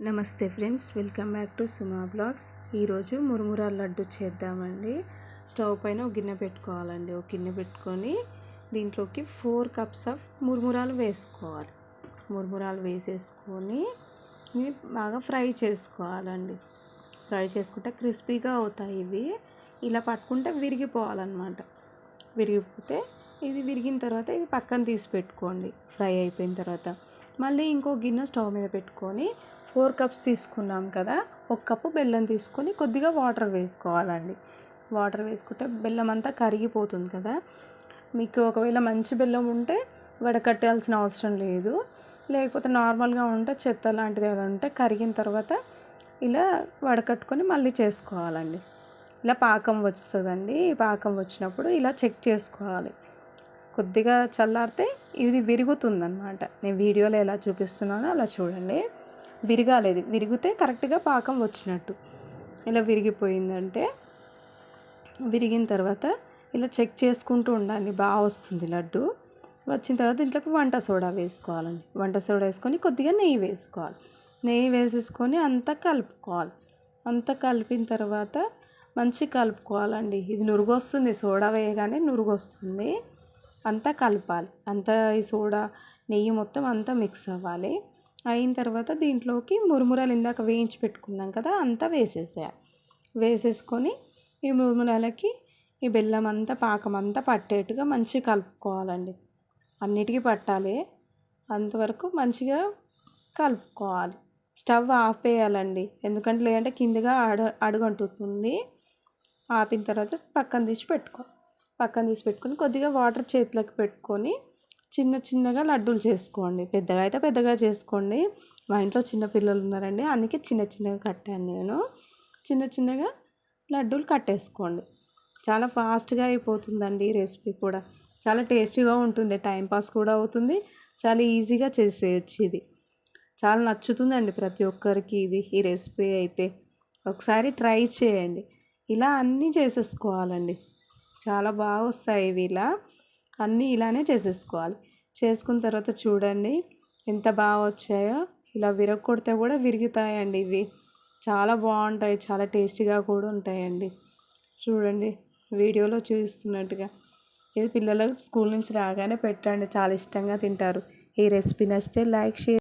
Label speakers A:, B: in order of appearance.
A: నమస్తే friends, welcome back to Suma blogs. ఈరోజు మురుమురాలు లడ్డు చేద్దామండి. స్టవ్ పైన ఒక గిన్నె పెట్టుకోవాలండి. ఒక గిన్నె పెట్టుకొని దీంట్లోకి 4 కప్స్ ఆఫ్ మురుమురాలు వేసుకోవాలి. మురుమురాలు వేసేసుకొని బాగా ఫ్రై చేసుకోవాలండి. ఫ్రై చేసుకుంటే క్రిస్పీగా అవుతాయి. ఇవి ఇలా పట్టుకుంటే విరిగిపోవాలన్నమాట. విరిగిపోతే ఇది విరిగిన తర్వాత ఇవి పక్కన తీసి పెట్టుకోండి. ఫ్రై అయిపోయిన తర్వాత మళ్ళీ ఇంకో గిన్నె స్టవ్ మీద పెట్టుకొని 4 కప్స్ తీసుకున్నాం కదా, 1 కప్పు బెల్లం తీసుకొని కొద్దిగా వాటర్ వేసుకోవాలండి. వాటర్ వేసుకుంటే బెల్లం అంతా కరిగిపోతుంది కదా. మీకు ఒకవేళ మంచి బెల్లం ఉంటే వడకట్టాల్సిన అవసరం లేదు. లేకపోతే నార్మల్గా ఉంటే చెత్త లాంటిది ఏదైనా ఉంటే కరిగిన తర్వాత ఇలా వడకట్టుకొని మళ్ళీ చేసుకోవాలండి. ఇలా పాకం వస్తుందండి. ఈ పాకం వచ్చినప్పుడు ఇలా చెక్ చేసుకోవాలి. కొద్దిగా చల్లారితే ఇది విరుగుతుందన్నమాట. నేను వీడియోలో ఎలా చూపిస్తున్నానో అలా చూడండి. విరగాలి. ఇది విరిగితే కరెక్ట్గా పాకం వచ్చినట్టు. ఇలా విరిగిపోయిందంటే విరిగిన తర్వాత ఇలా చెక్ చేసుకుంటూ ఉండాలి. బాగా వస్తుంది లడ్డు. వచ్చిన తర్వాత దీంట్లోకి వంట సోడా వేసుకోవాలండి. వంట సోడా వేసుకొని కొద్దిగా నెయ్యి వేసుకోవాలి. నెయ్యి వేసేసుకొని అంతా కలుపుకోవాలి. అంతా కలిపిన తర్వాత మంచిగా కలుపుకోవాలండి. ఇది నురుగు వస్తుంది. సోడా వేయగానే నురుగు వస్తుంది. అంతా కలపాలి. అంతా ఈ సోడా నెయ్యి మొత్తం అంతా మిక్స్ అవ్వాలి. అయిన తర్వాత దీంట్లోకి మురుమురాలు ఇందాక వేయించి పెట్టుకున్నాం కదా, అంతా వేసేసేయాలి. వేసేసుకొని ఈ మురుమురాలకి ఈ బెల్లం అంతా పాకం అంతా పట్టేట్టుగా మంచిగా కలుపుకోవాలండి. అన్నిటికీ పట్టాలి. అంతవరకు మంచిగా కలుపుకోవాలి. స్టవ్ ఆపేయాలండి. ఎందుకంటే లేదంటే కిందగా అడుగంటుతుంది. ఆపిన తర్వాత పక్కన తీసి పెట్టుకొని కొద్దిగా వాటర్ చేతిలోకి పెట్టుకొని చిన్న చిన్నగా లడ్డూలు చేసుకోండి. పెద్దగా అయితే పెద్దగా చేసుకోండి. మా ఇంట్లో చిన్న పిల్లలు ఉన్నారండి, అందుకే చిన్న చిన్నగా కట్టాను నేను. చిన్న చిన్నగా లడ్డూలు కట్టేసుకోండి. చాలా ఫాస్ట్గా అయిపోతుందండి. ఈ రెసిపీ కూడా చాలా టేస్టీగా ఉంటుంది. టైంపాస్ కూడా అవుతుంది. చాలా ఈజీగా చేసేయచ్చు. ఇది చాలా నచ్చుతుందండి ప్రతి ఒక్కరికి ఈ రెసిపీ అయితే. ఒకసారి ట్రై చేయండి. ఇలా అన్నీ చేసేసుకోవాలండి. చాలా బాగా వస్తాయి ఇవి. ఇలా అన్నీ ఇలానే చేసేసుకోవాలి. చేసుకున్న తర్వాత చూడండి ఎంత బాగా వచ్చాయో. ఇలా విరగొడితే కూడా విరుగుతాయండి. ఇవి చాలా బాగుంటాయి. చాలా టేస్టీగా కూడా ఉంటాయండి. చూడండి వీడియోలో చూపిస్తున్నట్టుగా. ఇది పిల్లలకు స్కూల్ నుంచి రాగానే పెట్టండి. చాలా ఇష్టంగా తింటారు. ఈ రెసిపీ నచ్చితే లైక్, షేర్.